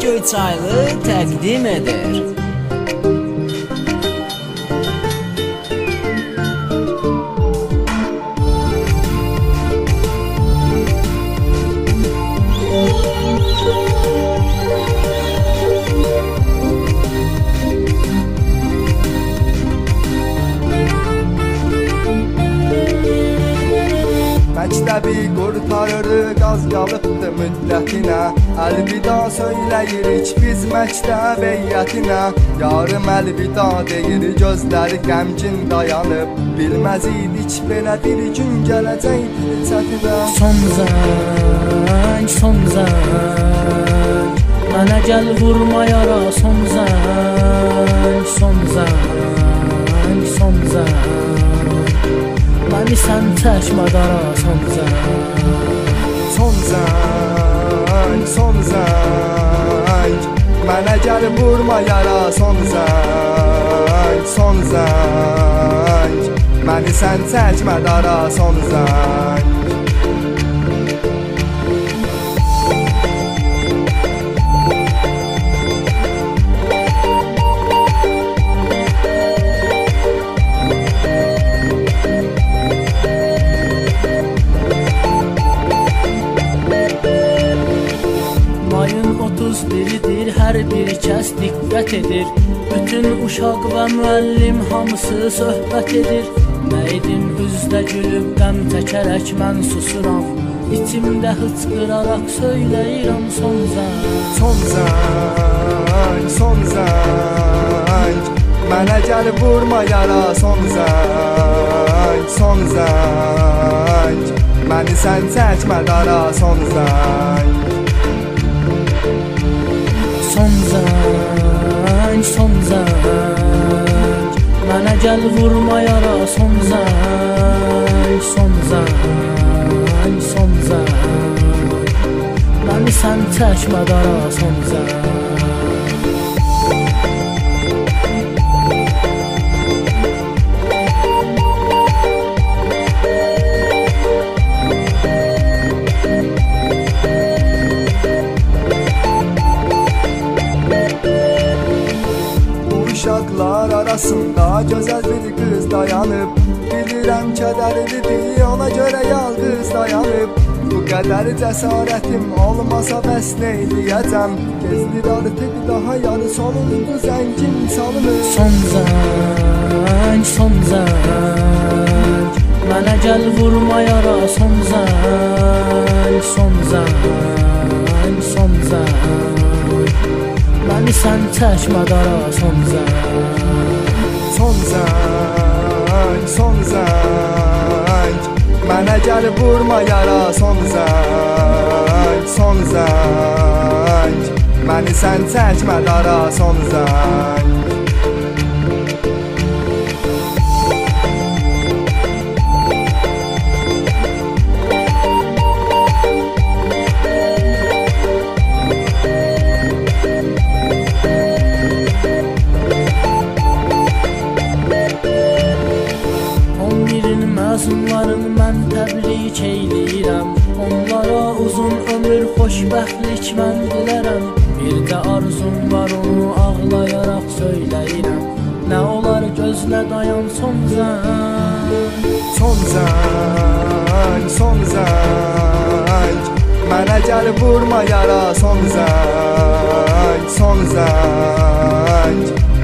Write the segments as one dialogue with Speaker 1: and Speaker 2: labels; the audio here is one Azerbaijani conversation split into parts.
Speaker 1: Göyçaylı təqdim edir.
Speaker 2: Məktəbi qurtarırdı, qaz qalıbdı müddətinə. Əlvida söyləyirik biz məktəb heyətinə. Yarım əlvida deyir, gözləri qəmgin dayanıb. Bilməz idik belə bir gün gələcəkdir çətinə.
Speaker 3: Son zəng, son zəng, mənə gəl vurma yara. Son zəng, son zəng, son zəng, məni sən çəkmə dara. Son zəng,
Speaker 2: son zəng, son zəng, mənə gəl vurma yara. Son zəng, son zəng, məni sən çəkmə dara. Son zəng.
Speaker 3: mayın 31'dir, hər bir kəs diqqət edir. Bütün uşaq və müəllim hamısı söhbət edir. Nə edim üzdə gülüb qəm çəkərək mən susuram. İçimdə hıçqıraraq söyləyirəm son zəng.
Speaker 2: Son zəng, son zəng, mənə gəl vurma yara. Son zəng, son zəng, məni sən çəkmə dara. Son zəng.
Speaker 3: Son zəng, son zəng, mənə gəl vurma yara. Son zəng, son zəng, son zəng, məni sən çəkmə dara. Son zəng.
Speaker 2: Uşaqlar arasında gözəl bir qız dayanıb. Bilirəm kədərlidir, ona görə yalqız dayanıb. Bu qədər cəsarətim olmasa bəs neyləyəcəm? Gezdir artıq daha yarı sonundu zəngin çalınır.
Speaker 3: Son zəng, son zəng, mənə gəl vurma yara. Son zəng, son zəng, son zəng, məni sən çəkmə dara. Son zəng,
Speaker 2: son zəng, son zəng, mənə gəl vurma yara. Son zəng, son zəng, məni sən çəkmə dara. Son zəng.
Speaker 3: Məzunların mən təbrik eyləyirəm. Onlara uzun ömür, xoşbəxtlik mən dilərəm. Bir də arzum var, onu ağlayaraq söyləyirəm. Nə olar gözlə dayan. Son zəng,
Speaker 2: son zəng, son zəng, mənə gəl vurma yara. Son zəng, son zəng,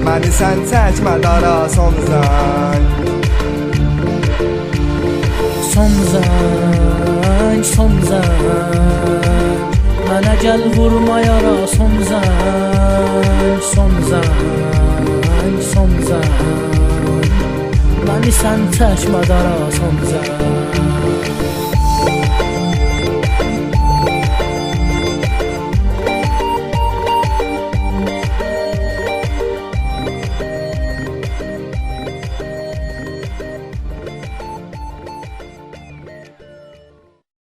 Speaker 2: məni sən çəkmə dara. Son zəng.
Speaker 3: son zəng, son zəng, mənə gəl vurma yara. Son zəng, son zəng, son zəng, məni sən çəkmə dara. Son zəng.